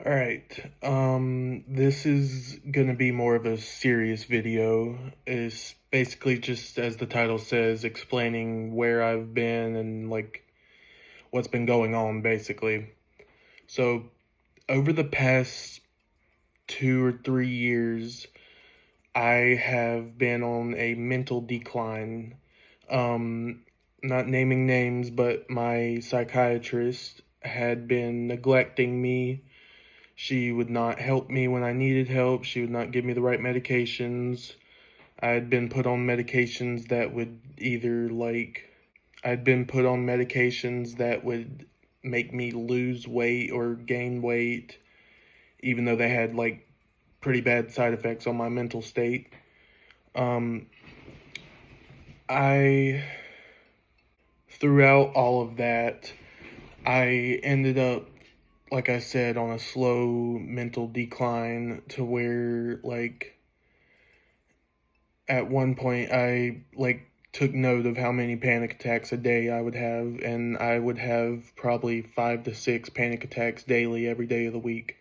Alright, this is gonna be more of a serious video. It's basically just, as the title says, explaining where I've been and, what's been going on, basically. So, over the past 2 or 3 years, I have been on a mental decline. Not naming names, but my psychiatrist had been neglecting me. She would not help me when I needed help. She would not give me the right medications. I had been put on medications that would I'd been put on medications that would make me lose weight or gain weight, even though they had pretty bad side effects on my mental state. Um, I, throughout all of that, I ended up, like I said, on a slow mental decline to where, at one point I, took note of how many panic attacks a day I would have, and I would have probably 5 to 6 panic attacks daily every day of the week.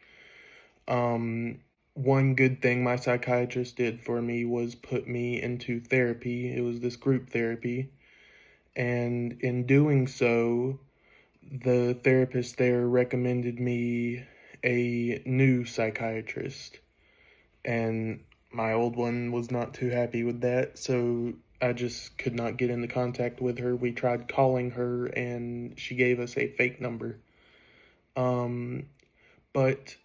One good thing my psychiatrist did for me was put me into therapy. It was this group therapy, and in doing so, the therapist there recommended me a new psychiatrist, and my old one was not too happy with that, so I just could not get into contact with her. We tried calling her, and she gave us a fake number. Um, but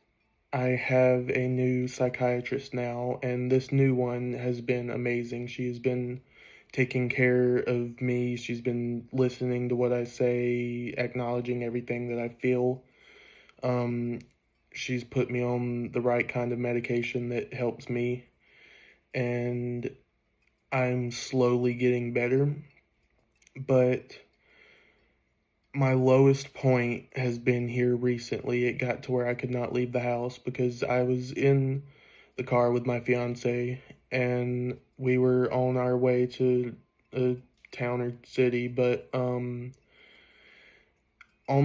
I have a new psychiatrist now, and this new one has been amazing. She has been taking care of me. She's been listening to what I say, acknowledging everything that I feel. Um, she's put me on the right kind of medication that helps me, and I'm slowly getting better. But my lowest point has been here recently. It got to where I could not leave the house because I was in the car with my fiance, and we were on our way to a town or city, but on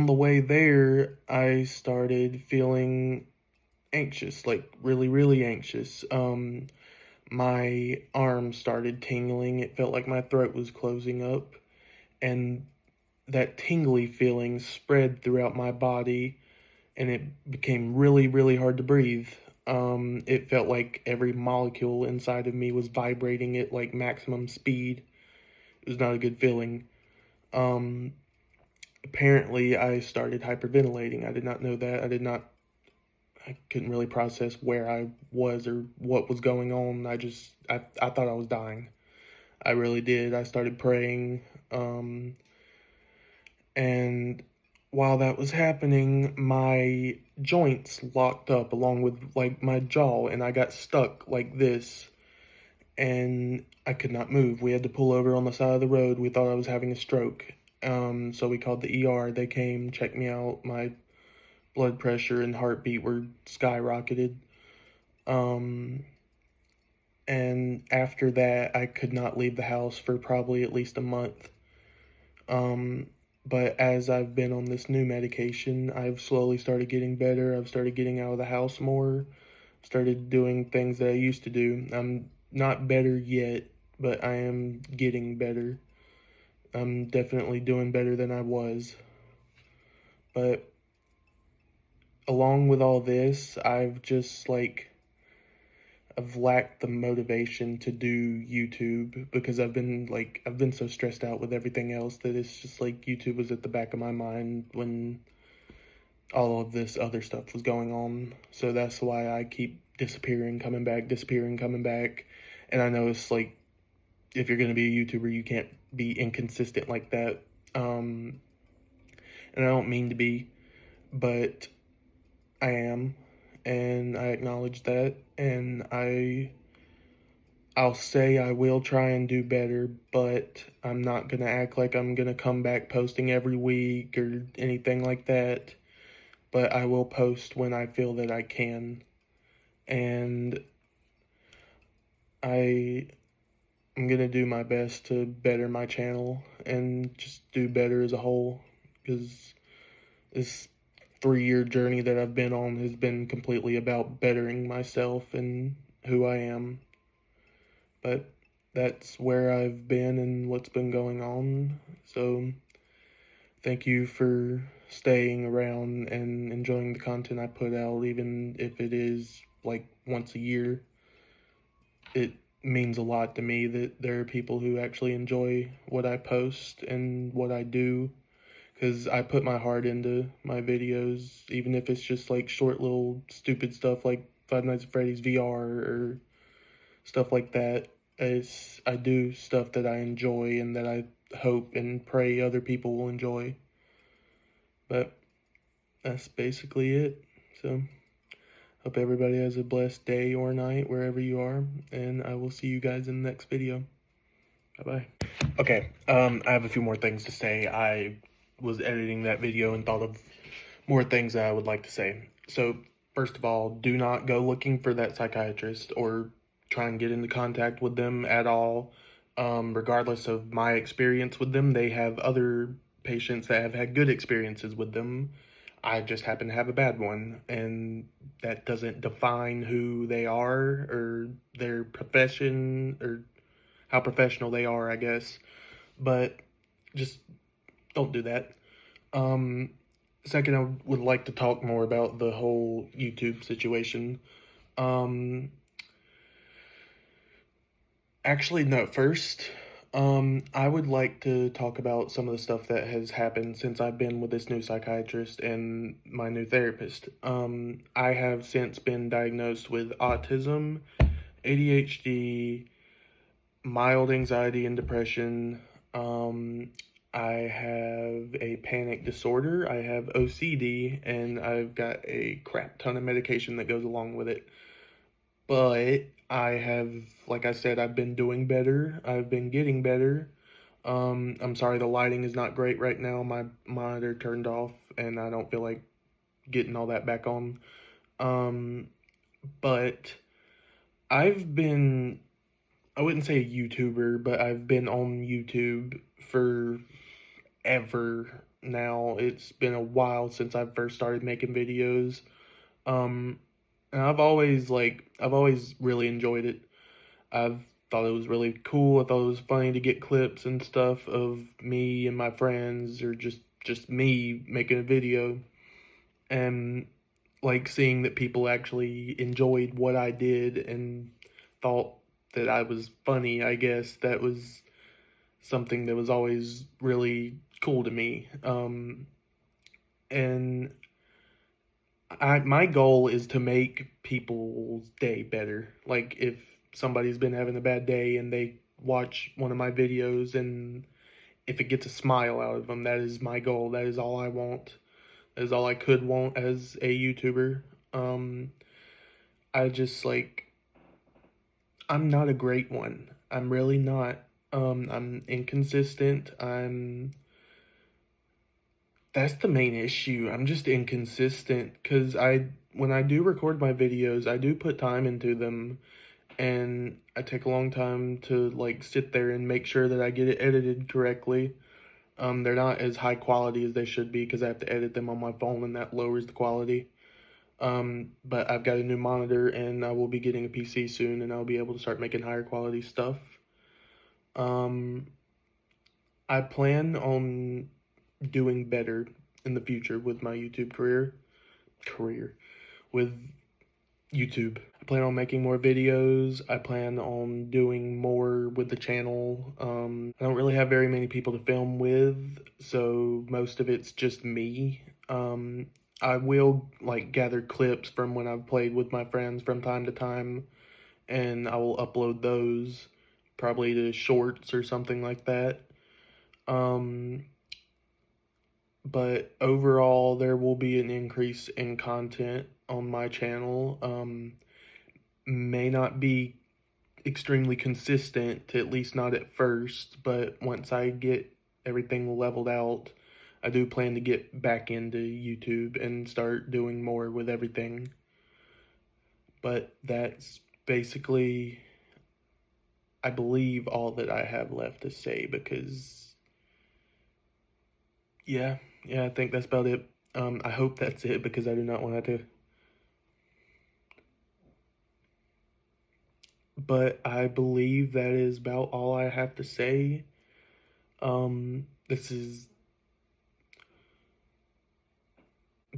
the way there I started feeling anxious, like really really anxious. My arm started tingling. It felt like my throat was closing up, and that tingly feeling spread throughout my body, and it became really, really hard to breathe. It felt like every molecule inside of me was vibrating at like maximum speed. It was not a good feeling. Um, Apparently, I started hyperventilating. I did not know that. I couldn't really process where I was or what was going on. I thought I was dying. I really did. I started praying. And while that was happening, my joints locked up along with like my jaw, and I got stuck like this, and I could not move. We had to pull over on the side of the road. We thought I was having a stroke. So we called the ER. They came, checked me out. My blood pressure and heartbeat were skyrocketed. Um, and after that, I could not leave the house for probably at least a month. Um, but as I've been on this new medication, I've slowly started getting better. I've started getting out of the house more, started doing things that I used to do. I'm not better yet, but I am getting better. I'm definitely doing better than I was. But along with all this, I've lacked the motivation to do YouTube because I've been so stressed out with everything else that it's just like YouTube was at the back of my mind when all of this other stuff was going on. So that's why I keep disappearing, coming back. And I know it's like if you're gonna be a YouTuber, you can't be inconsistent like that. And I don't mean to be, but I am, and I acknowledge that, and I'll say I will try and do better, but I'm not gonna act like I'm gonna come back posting every week or anything like that. But I will post when I feel that I can, and I am gonna do my best to better my channel and just do better as a whole, because this 3-year journey that I've been on has been completely about bettering myself and who I am. But that's where I've been and what's been going on. So thank you for staying around and enjoying the content I put out, even if it is like once a year. It means a lot to me that there are people who actually enjoy what I post and what I do, because I put my heart into my videos, even if it's just like short little stupid stuff like Five Nights at Freddy's VR or stuff like that. I do stuff that I enjoy and that I hope and pray other people will enjoy. But that's basically it. So hope everybody has a blessed day or night wherever you are, and I will see you guys in the next video. Bye-bye. Okay, I have a few more things to say. I was editing that video and thought of more things that I would like to say. So, first of all, do not go looking for that psychiatrist or try and get into contact with them at all. Regardless of my experience with them, they have other patients that have had good experiences with them. I just happen to have a bad one, and that doesn't define who they are or their profession or how professional they are, I guess. But just don't do that. Um, Second, I would like to talk more about the whole YouTube situation. Um, Actually, no, first, I would like to talk about some of the stuff that has happened since I've been with this new psychiatrist and my new therapist. I have since been diagnosed with autism, ADHD, mild anxiety and depression. I have a panic disorder, I have OCD, and I've got a crap ton of medication that goes along with it. But I have, like I said, I've been doing better. I've been getting better. I'm sorry the lighting is not great right now. My monitor turned off, and I don't feel like getting all that back on. But I've been, I wouldn't say a YouTuber, but I've been on YouTube for ever now. It's been a while since I first started making videos. Um, and I've always really enjoyed it. I've thought it was really cool. I thought it was funny to get clips and stuff of me and my friends, or just me making a video, and like seeing that people actually enjoyed what I did and thought that I was funny. I guess that was something that was always really cool to me. And my goal is to make people's day better. Like if somebody's been having a bad day and they watch one of my videos, and if it gets a smile out of them, that is my goal. That is all I want. That is all I could want as a YouTuber. I just I'm not a great one. I'm really not. I'm inconsistent. That's the main issue. I'm just inconsistent because when I do record my videos, I do put time into them, and I take a long time to like sit there and make sure that I get it edited correctly. They're not as high quality as they should be because I have to edit them on my phone, and that lowers the quality. But I've got a new monitor, and I will be getting a PC soon, and I'll be able to start making higher quality stuff. Um, I plan on doing better in the future with my YouTube career with YouTube. I plan on making more videos. I plan on doing more with the channel. I don't really have very many people to film with, so most of it's just me. I will like gather clips from when I've played with my friends from time to time, and I will upload those probably to shorts or something like that. But overall, there will be an increase in content on my channel. May not be extremely consistent, at least not at first, but once I get everything leveled out, I do plan to get back into YouTube and start doing more with everything. But that's basically, I believe, all that I have left to say, because yeah, I think that's about it. I hope that's it, because I do not want to. But I believe that is about all I have to say.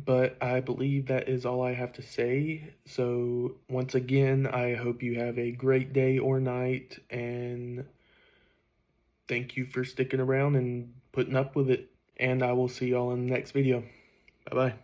But I believe that is all I have to say. So, once again, I hope you have a great day or night, and thank you for sticking around and putting up with it. And I will see y'all in the next video. Bye bye.